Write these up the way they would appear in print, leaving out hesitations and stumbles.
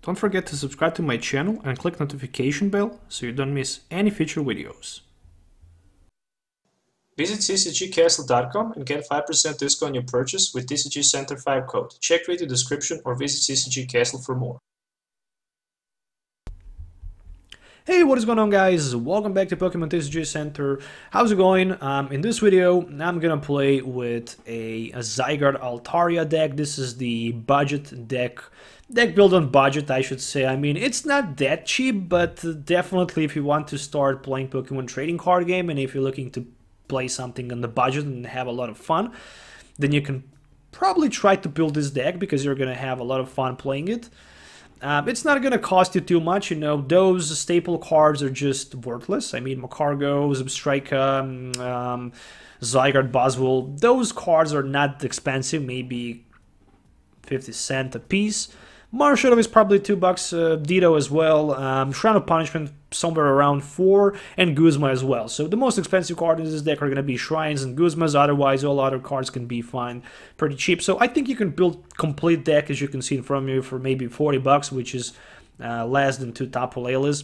Don't forget to subscribe to my channel and click notification bell so you don't miss any future videos. Visit ccgcastle.com and get 5% discount on your purchase with TCG Center 5 code. Check video description or visit CCG Castle for more. Hey, what is going on, guys? Welcome back to Pokemon TCG Center. How's it going? In this video, I'm gonna play with a Zygarde Altaria deck. This is the budget deck built on budget, I should say. I mean, it's not that cheap, but definitely if you want to start playing Pokemon trading card game and if you're looking to play something on the budget and have a lot of fun, then you can probably try to build this deck because you're gonna have a lot of fun playing it. It's not going to cost you too much, you know, those staple cards are just worthless. I mean, Magcargo, Zebstrika, Zygarde, Buzzwole, those cards are not expensive, maybe 50 cents a piece. Marshadow is probably $2, Ditto as well, Shrine of Punishment somewhere around 4, and Guzma as well. So the most expensive cards in this deck are going to be Shrines and Guzmas, otherwise all other cards can be fine pretty cheap. So I think you can build complete deck, as you can see in front of you, for maybe $40, which is less than 2 Tapu Lelis,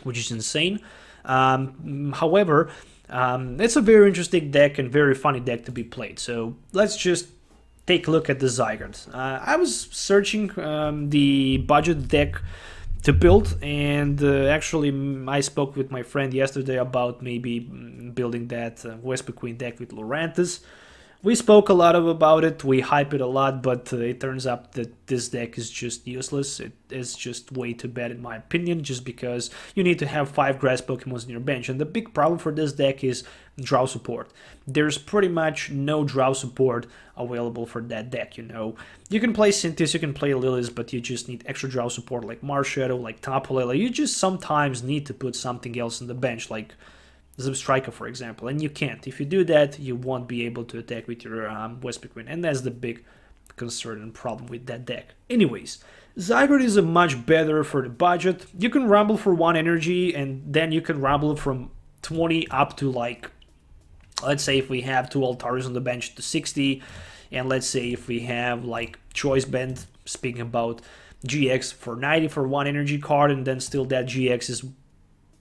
which is insane. However, it's a very interesting deck and very funny deck to be played. So let's just take a look at the Zygarde. I was searching the budget deck to build, and actually I spoke with my friend yesterday about maybe building that Whisper Queen deck with Lurantis. We spoke a lot about it, we hype it a lot, but it turns out that this deck is just useless. It is just way too bad in my opinion, just because you need to have 5 grass Pokemons in your bench. And the big problem for this deck is draw support. There's pretty much no draw support available for that deck, you know. You can play Synthes, you can play Lilies, but you just need extra draw support like Marshadow, like Tapu Lele. You just sometimes need to put something else on the bench, like Zebstrika, for example, and you can't. If you do that, you won't be able to attack with your Whisper Queen, and that's the big concern and problem with that deck. Anyways, Zygarde is a much better for the budget. You can rumble for 1 energy, and then you can rumble from 20 up to, like, let's say if we have 2 Altarias on the bench, to 60, and let's say if we have like Choice Band, speaking about GX, for 90 for 1 energy card, and then still that GX is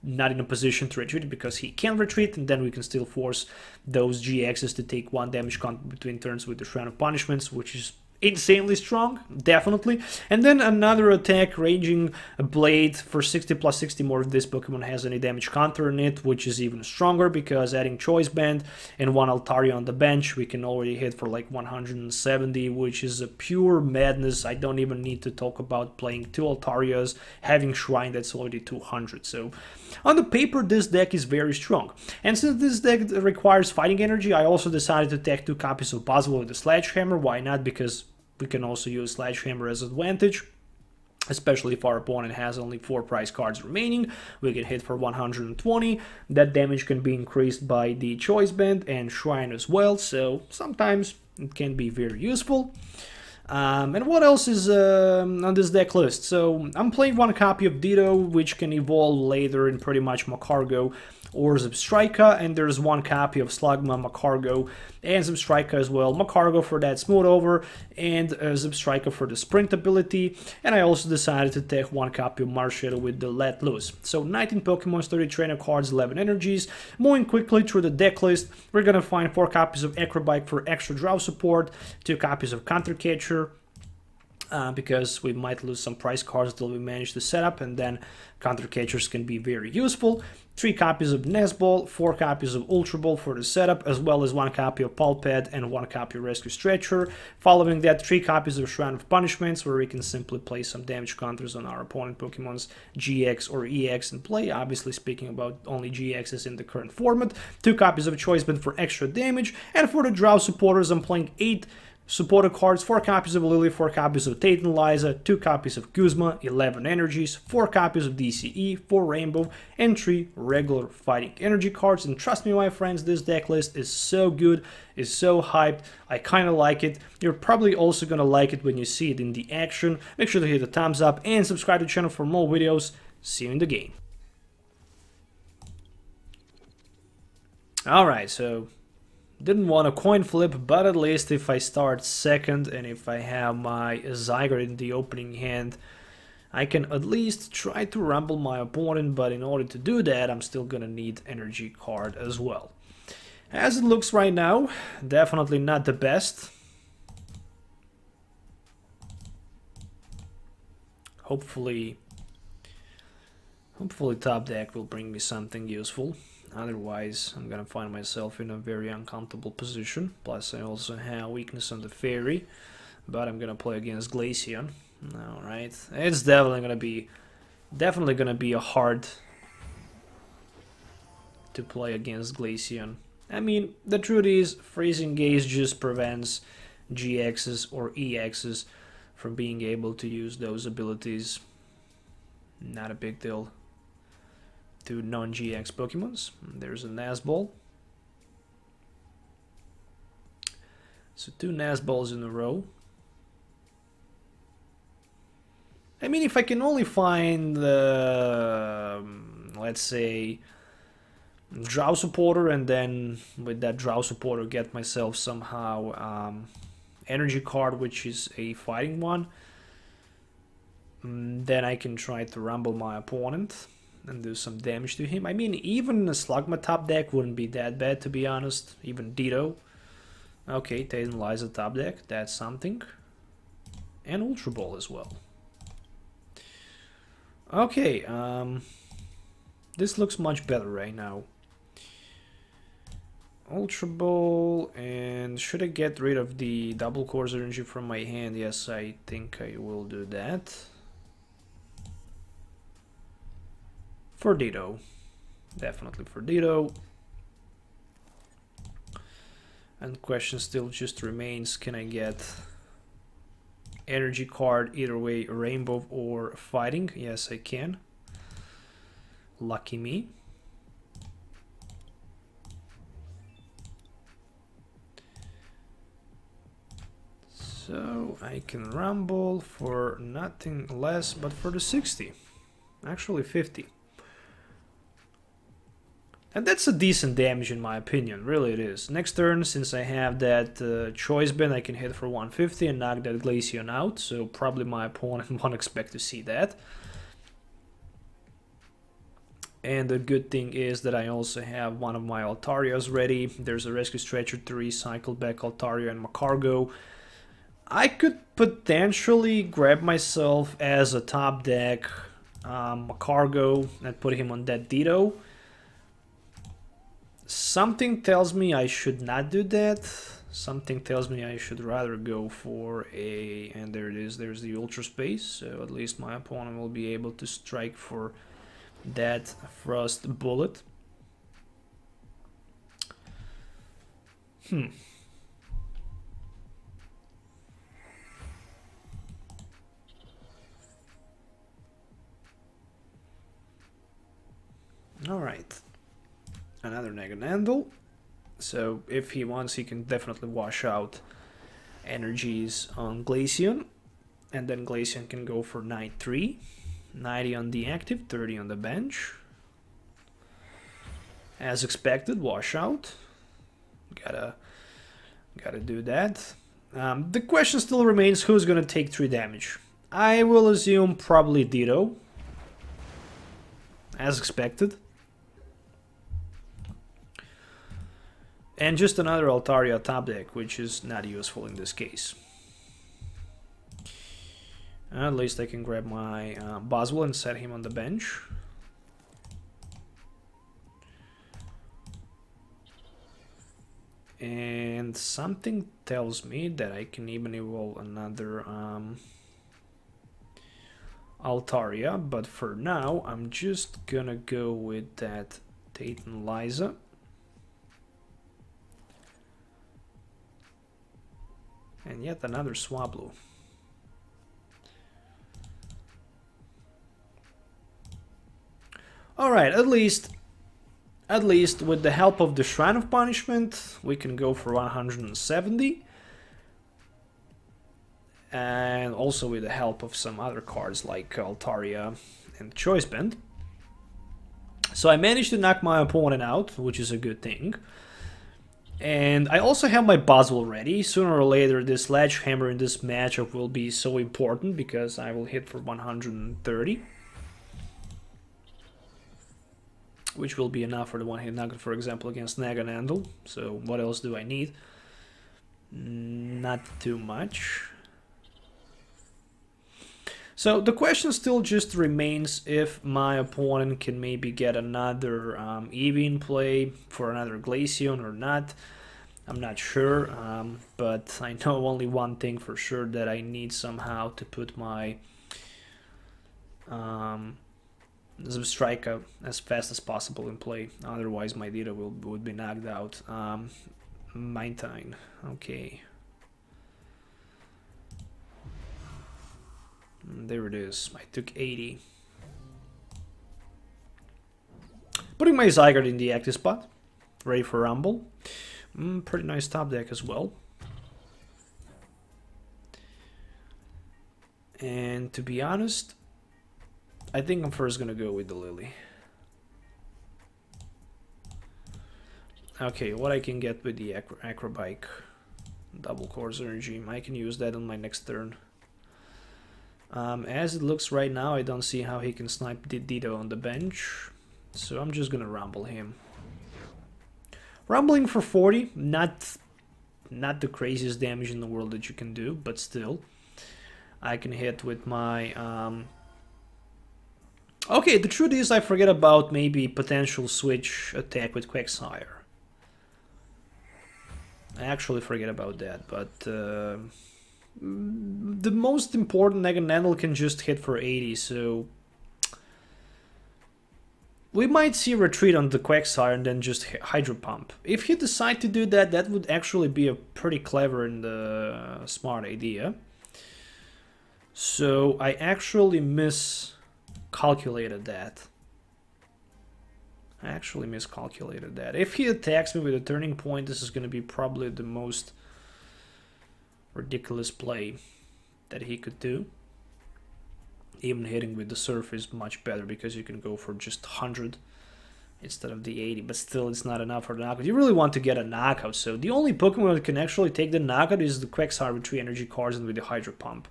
not in a position to retreat because he can retreat, and then we can still force those GXs to take 1 damage count between turns with the Shrine of Punishments, which is insanely strong, definitely. And then another attack, Raging Blade, for 60 plus 60 more if this Pokemon has any damage counter in it, which is even stronger because adding Choice Band and 1 Altaria on the bench, we can already hit for like 170, which is a pure madness. I don't even need to talk about playing 2 Altarias, having Shrine, that's already 200. So on the paper, this deck is very strong. And since this deck requires fighting energy, I also decided to take 2 copies of Buzzwole with the Sledgehammer. Why not? Because we can also use Sledgehammer as advantage, especially if our opponent has only 4 prize cards remaining. We can hit for 120. That damage can be increased by the Choice Band and Shrine as well, so sometimes it can be very useful. And what else is on this deck list? So I'm playing 1 copy of Ditto, which can evolve later in pretty much Magcargo or Zebstrika, and there's 1 copy of Slugma, Magcargo, and Zebstrika as well. Magcargo for that smooth over, and Zebstrika for the sprint ability. And I also decided to take 1 copy of Marshadow with the Let Loose. So 19 Pokemon, 30 trainer cards, 11 energies. Moving quickly through the deck list, we're gonna find 4 copies of Acro Bike for extra draw support, 2 copies of Counter Catcher, because we might lose some prize cards until we manage to set up, and then Counter Catchers can be very useful. 3 copies of Nest Ball, 4 copies of Ultra Ball for the setup, as well as 1 copy of Pulpad and 1 copy of Rescue Stretcher. Following that, 3 copies of Shrine of Punishments, where we can simply play some damage counters on our opponent Pokemon's GX or EX and play. Obviously speaking about only GXs in the current format. 2 copies of Choice Band for extra damage, and for the draw supporters, I'm playing 8 supporter cards, 4 copies of Lillie, 4 copies of Tate and Liza, 2 copies of Guzma, 11 energies, 4 copies of DCE, 4 Rainbow, and 3 regular fighting energy cards. And trust me, my friends, this deck list is so good, is so hyped. I kind of like it. You're probably also gonna like it when you see it in the action. Make sure to hit the thumbs up and subscribe to the channel for more videos. See you in the game. Alright, so didn't want a coin flip, but at least if I start second and if I have my Zygarde in the opening hand, I can at least try to rumble my opponent, but in order to do that, I'm still gonna need energy card as well. As it looks right now, definitely not the best. Hopefully top deck will bring me something useful. Otherwise, I'm gonna find myself in a very uncomfortable position. Plus, I also have weakness on the fairy, but I'm gonna play against Glaceon. All right, it's definitely gonna be a hard to play against Glaceon. I mean, the truth is, Freezing Gaze just prevents GXs or EXs from being able to use those abilities. Not a big deal to non-GX Pokemons. There's a Nazball. So 2 Nazballs in a row. I mean, if I can only find let's say, Drow Supporter, and then with that Drow Supporter get myself somehow energy card, which is a fighting one, then I can try to rumble my opponent and do some damage to him. I mean, even a Slugma top deck wouldn't be that bad, to be honest. Even Ditto. Okay, Titanizer top deck, that's something. And Ultra Ball as well. Okay, this looks much better right now. Ultra Ball, and should I get rid of the double course energy from my hand? Yes, I think I will do that. For Ditto. Definitely for Ditto. And question still just remains, can I get energy card either way, Rainbow or Fighting? Yes, I can. Lucky me. So I can rumble for nothing less but for the 60. Actually 50. And that's a decent damage in my opinion, really it is. Next turn, since I have that Choice Band, I can hit for 150 and knock that Glaceon out, so probably my opponent won't expect to see that. And the good thing is that I also have one of my Altarias ready. There's a Rescue Stretcher to recycle back Altaria and Magcargo. I could potentially grab myself as a top deck Magcargo and put him on that Ditto. Something tells me I should not do that. Something tells me I should rather go for a... and there it is, there's the Ultra Space. So at least my opponent will be able to strike for that Frost Bullet. Alright. Another Naganandel. So if he wants, he can definitely wash out energies on Glaceon. And then Glaceon can go for 93. 90 on the active, 30 on the bench. As expected, wash out. Gotta do that. The question still remains, who's gonna take 3 damage? I will assume probably Ditto. As expected. And just another Altaria top deck, which is not useful in this case. At least I can grab my Buzzwole and set him on the bench. And something tells me that I can even evolve another Altaria, but for now I'm just gonna go with that Titanizer. And yet another Swablu. Alright, at least with the help of the Shrine of Punishment, we can go for 170. And also with the help of some other cards like Altaria and Choice Band. So I managed to knock my opponent out, which is a good thing. And I also have my Buzzwole ready. Sooner or later, this Sledgehammer in this matchup will be so important because I will hit for 130. Which will be enough for the one-hit knockout, for example, against Naganandel. So what else do I need? Not too much. So the question still just remains if my opponent can maybe get another Eevee in play for another Glaceon or not. I'm not sure, but I know only one thing for sure, that I need somehow to put my Zebstrika as fast as possible in play. Otherwise my Ditto would be knocked out. Mine. Okay. There it is. I took 80. Putting my Zygarde in the active spot. Ready for Rumble. Pretty nice top deck as well. And to be honest, I think I'm first gonna go with the Lillie. Okay, what I can get with the Acro Bike double course energy, I can use that on my next turn. As it looks right now, I don't see how he can snipe Ditto on the bench, so I'm just gonna rumble him. Rumbling for 40, not the craziest damage in the world that you can do, but still, I can hit with my. Okay, the truth is I forget about maybe potential switch attack with Quagsire. I actually forget about that, but the most important Naganandel can just hit for 80, so we might see a retreat on the Quagsire and then just Hydro Pump. If he decide to do that, that would actually be a pretty clever and smart idea. So I actually miscalculated that. If he attacks me with a turning point, this is going to be probably the most ridiculous play that he could do. Even hitting with the surf is much better because you can go for just 100 instead of the 80, but still it's not enough for the knockout. You really want to get a knockout, so the only Pokemon that can actually take the knockout is the Quagsire with 3 energy cards and with the Hydro Pump.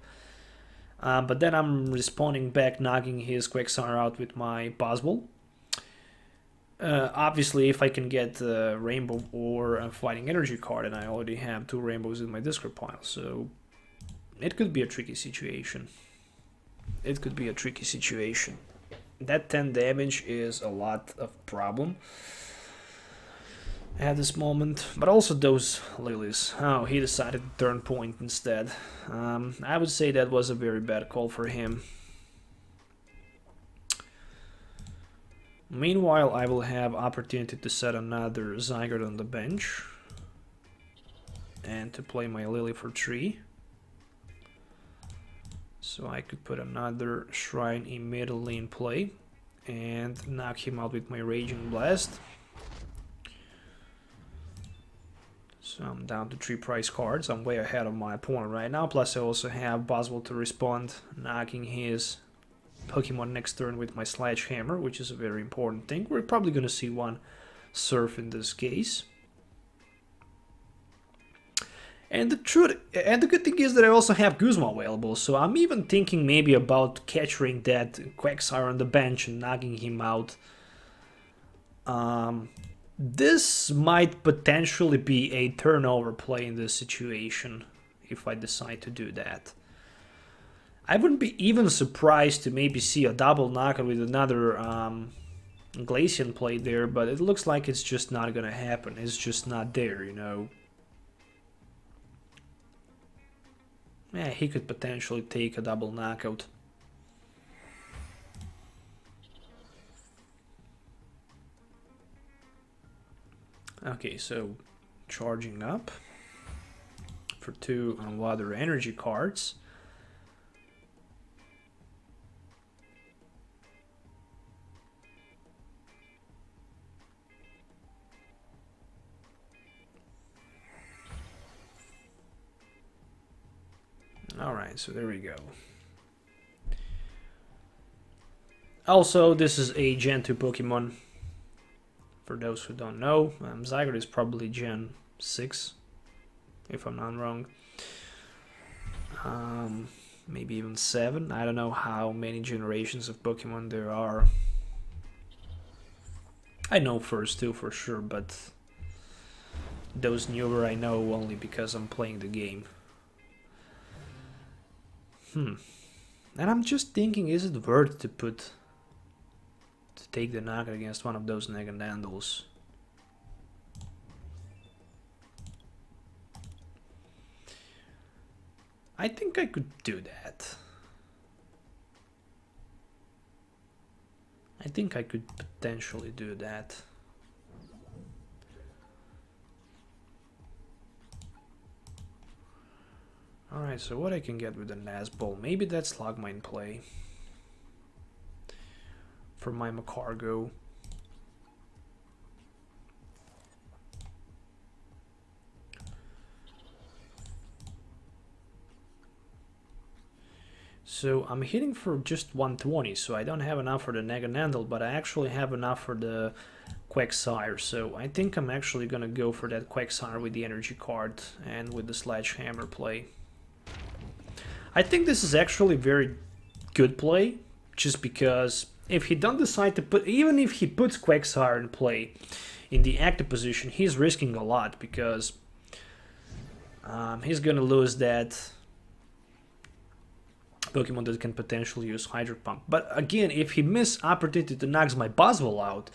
But then I'm responding back, knocking his Quagsire out with my Buzzwole. Obviously, if I can get Rainbow or a Fighting Energy card, and I already have 2 Rainbows in my discard pile, so it could be a tricky situation. That 10 damage is a lot of problem at this moment, but also those Lilies. Oh, he decided to turn point instead. I would say that was a very bad call for him. Meanwhile, I will have opportunity to set another Zygarde on the bench and to play my Lillie for 3. So I could put another Shrine immediately in play and knock him out with my Raging Blast. So I'm down to 3 prize cards. I'm way ahead of my opponent right now. Plus I also have Buzzwole to respond, knocking his Pokemon next turn with my Sledgehammer, which is a very important thing. We're probably going to see one Surf in this case. And the good thing is that I also have Guzma available, so I'm even thinking maybe about capturing that Quagsire on the bench and knocking him out. This might potentially be a turnover play in this situation, if I decide to do that. I wouldn't be even surprised to maybe see a double knockout with another Glaceon play there, but it looks like it's just not gonna happen. It's just not there, you know. Yeah, he could potentially take a double knockout. Okay, so charging up for 2 water energy cards. Alright, so there we go. Also, this is a Gen 2 Pokemon. For those who don't know, Zygarde is probably Gen 6, if I'm not wrong. Maybe even 7. I don't know how many generations of Pokemon there are. I know first 2 for sure, but those newer I know only because I'm playing the game. And I'm just thinking, is it worth to take the knockout against one of those Naganandels? I think I could do that. I think I could potentially do that. Alright, so what I can get with the Nazball? Maybe that's Slugma in play. For my Magcargo. So I'm hitting for just 120, so I don't have enough for the Naganandel, but I actually have enough for the Quagsire. So I think I'm actually gonna go for that Quagsire with the energy card and with the Sledgehammer play. I think this is actually very good play, just because if he don't decide to put, even if he puts Quagsire in play in the active position, he's risking a lot, because he's gonna lose that Pokemon that can potentially use Hydro Pump. But again, if he miss opportunity to knock my Buzzwole out,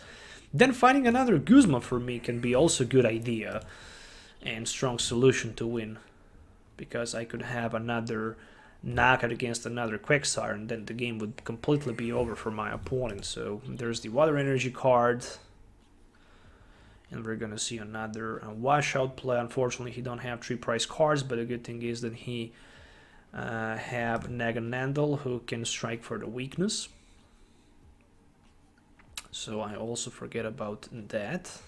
then finding another Guzma for me can be also a good idea and strong solution to win, because I could have another knockout against another Quagsire, and then the game would completely be over for my opponent. So there's the Water Energy card, and we're gonna see another washout play. Unfortunately, he don't have 3 price cards, but the good thing is that he have Naganandel, who can strike for the weakness. So I also forget about that.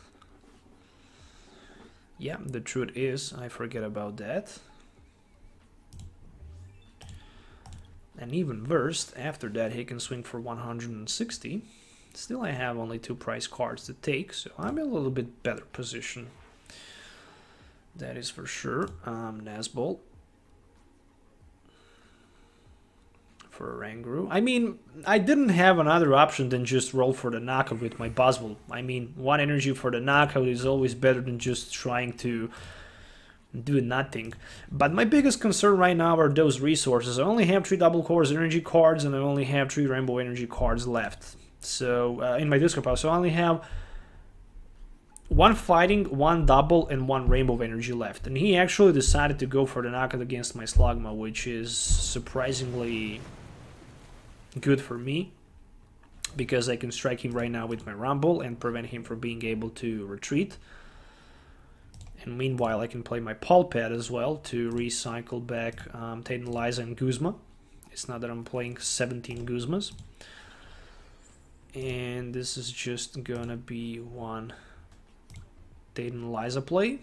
Yeah, the truth is, I forget about that. And even worse, after that he can swing for 160. Still I have only 2 price cards to take, so I'm in a little bit better position. That is for sure. Nazball. For Ranguru. I mean, I didn't have another option than just roll for the knockout with my Buzzwole. I mean, 1 energy for the knockout is always better than just trying to do nothing. But my biggest concern right now are those resources. I only have 3 double cores energy cards, and I only have 3 rainbow energy cards left. So in my discard pile, so I only have 1 fighting, 1 double, and 1 rainbow energy left. And he actually decided to go for the knockout against my Slugma, which is surprisingly good for me, because I can strike him right now with my Rumble and prevent him from being able to retreat. And meanwhile, I can play my Pulpad as well to recycle back Titanize and Guzma. It's not that I'm playing 17 Guzmas. And this is just gonna be 1 Titanize play.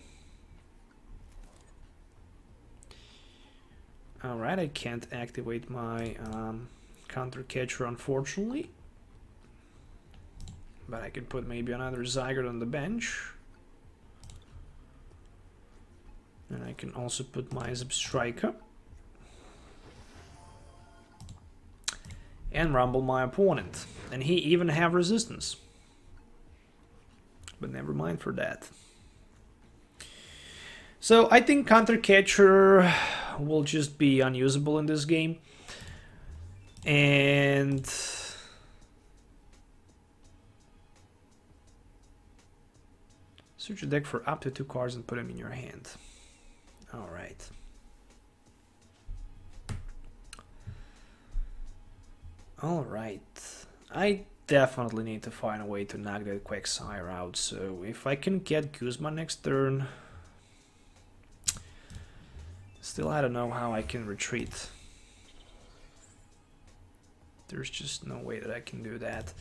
Alright, I can't activate my Counter Catcher, unfortunately. But I can put maybe another Zygarde on the bench. And I can also put my Zebstrika. And rumble my opponent. And he even have resistance. But never mind for that. So I think Counter Catcher will just be unusable in this game. And search your deck for up to 2 cards and put them in your hand. Alright. Alright. I definitely need to find a way to knock that Quagsire out. So if I can get Guzma next turn. Still, I don't know how I can retreat. There's just no way that I can do that.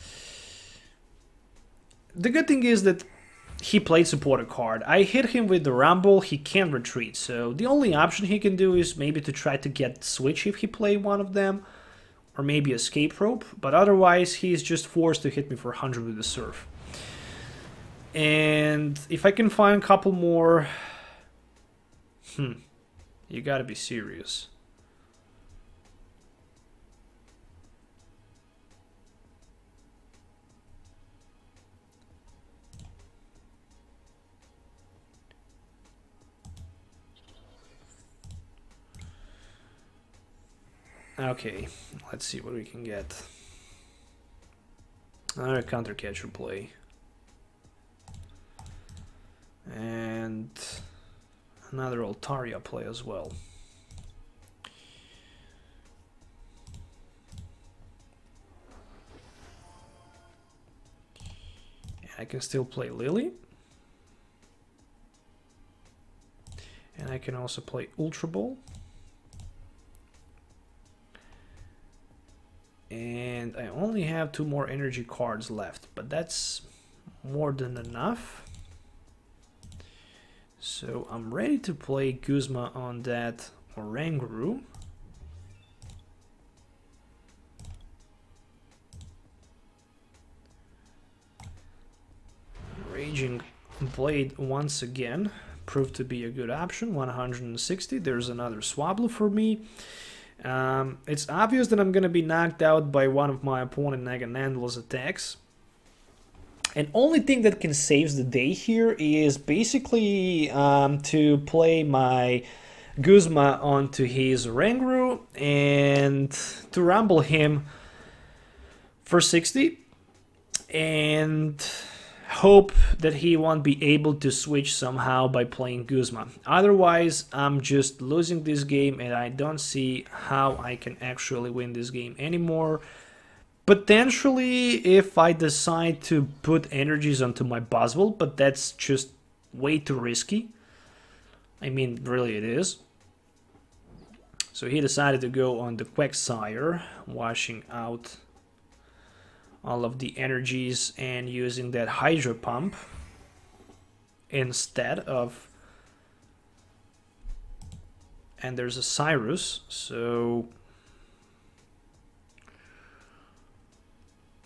The good thing is that he played supporter card. I hit him with the Rumble, he can't retreat. So the only option he can do is maybe to try to get Switch if he play one of them. Or maybe Escape Rope. But otherwise, he's just forced to hit me for 100 with the Surf. And if I can find a couple more You gotta be serious. Okay, let's see what we can get. Another Counter Catcher play. And another Altaria play as well. And I can still play Lillie. And I can also play Ultra Ball. And I only have 2 more energy cards left, but that's more than enough. So I'm ready to play Guzma on that Oranguru. Raging Blade once again proved to be a good option. 160. There's another Swablu for me. It's obvious that I'm gonna be knocked out by one of my opponent Naganandla's attacks. And only thing that can save the day here is basically to play my Guzma onto his Oranguru and to rumble him for 60 and hope that he won't be able to switch somehow by playing Guzma. Otherwise, I'm just losing this game and I don't see how I can actually win this game anymore. Potentially if I decide to put energies onto my Buzzwole, but that's just way too risky. I mean, really it is. So he decided to go on the Quagsire, washing out all of the energies and using that Hydro Pump instead of... And there's a Cyrus, so...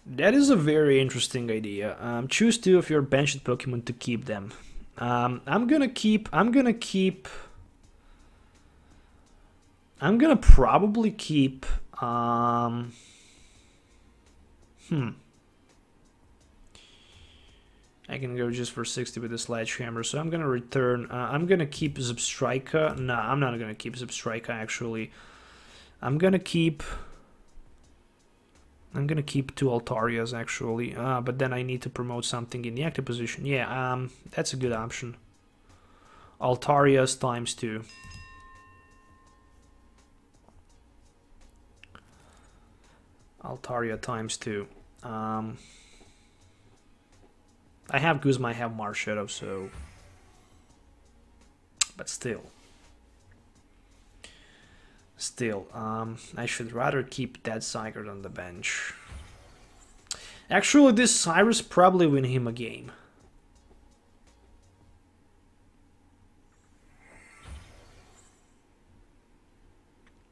That is a very interesting idea. Choose 2 of your benched Pokemon to keep them. I'm gonna probably keep... I can go just for 60 with the Sledgehammer, so I'm gonna return... I'm gonna keep Zebstrika. No, I'm not gonna keep Zebstrika, actually. I'm gonna keep 2 Altarias, actually, but then I need to promote something in the active position. Yeah, that's a good option. Altarias times 2. Altaria times 2. I have Guzma, I have Marshadow, so... But still. I should rather keep that Zygarde on the bench. Actually, this Cyrus probably win him a game.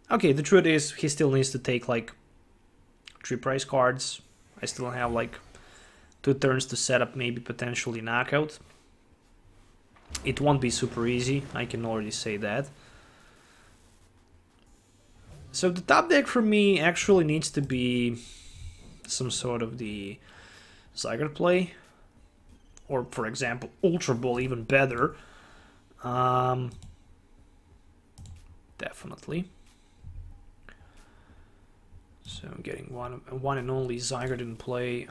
Okay, the truth is, he still needs to take, like, 3 prize cards. I still have, like, 2 turns to set up, maybe potentially knockout. It won't be super easy, I can already say that. So the top deck for me actually needs to be some sort of the Zygarde play. Or, for example, Ultra Ball, even better. Definitely. So I'm getting one and only Zygarde in play.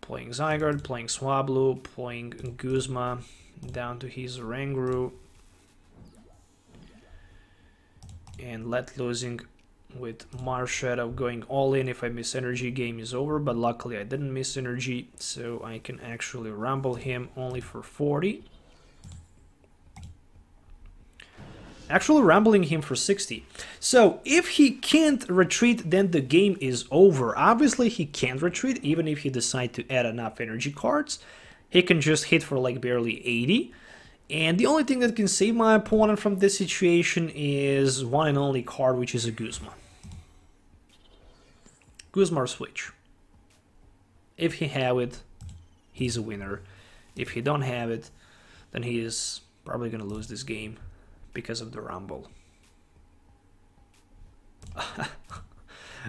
Playing Zygarde, playing Swablu, playing Guzma down to his Oranguru. And let losing with Marshadow going all in. If I miss energy, game is over, but luckily I didn't miss energy, so I can actually rumble him only for 40. Actually rambling him for 60. So if he can't retreat, then the game is over. Obviously he can't retreat, even if he decides to add enough energy cards. He can just hit for like barely 80. And the only thing that can save my opponent from this situation is one and only card, which is a Guzma. Guzma switch. If he have it, he's a winner. If he don't have it, then he is probably gonna lose this game because of the rumble.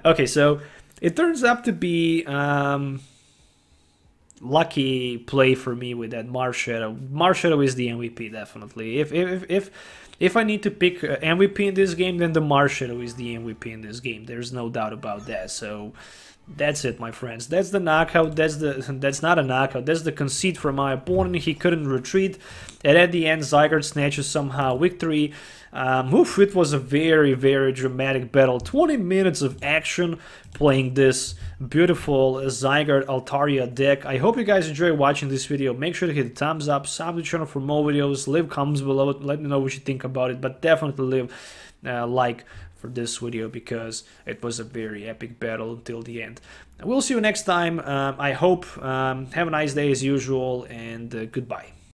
Okay, so it turns out to be lucky play for me with that Marshadow. Marshadow is the MVP, definitely. If I need to pick MVP in this game, then the Marshadow is the MVP in this game. There's no doubt about that. So that's it, my friends. That's the knockout. That's not a knockout. That's the concede for my opponent. He couldn't retreat, and at the end, Zygarde snatches somehow victory. It was a very, very dramatic battle. 20 minutes of action playing this beautiful Zygarde Altaria deck. I hope you guys enjoy watching this video. Make sure to hit the thumbs up, sub to the channel for more videos, leave comments below, let me know what you think about it, but definitely leave a like for this video because it was a very epic battle until the end. We'll see you next time. I hope have a nice day as usual, and goodbye.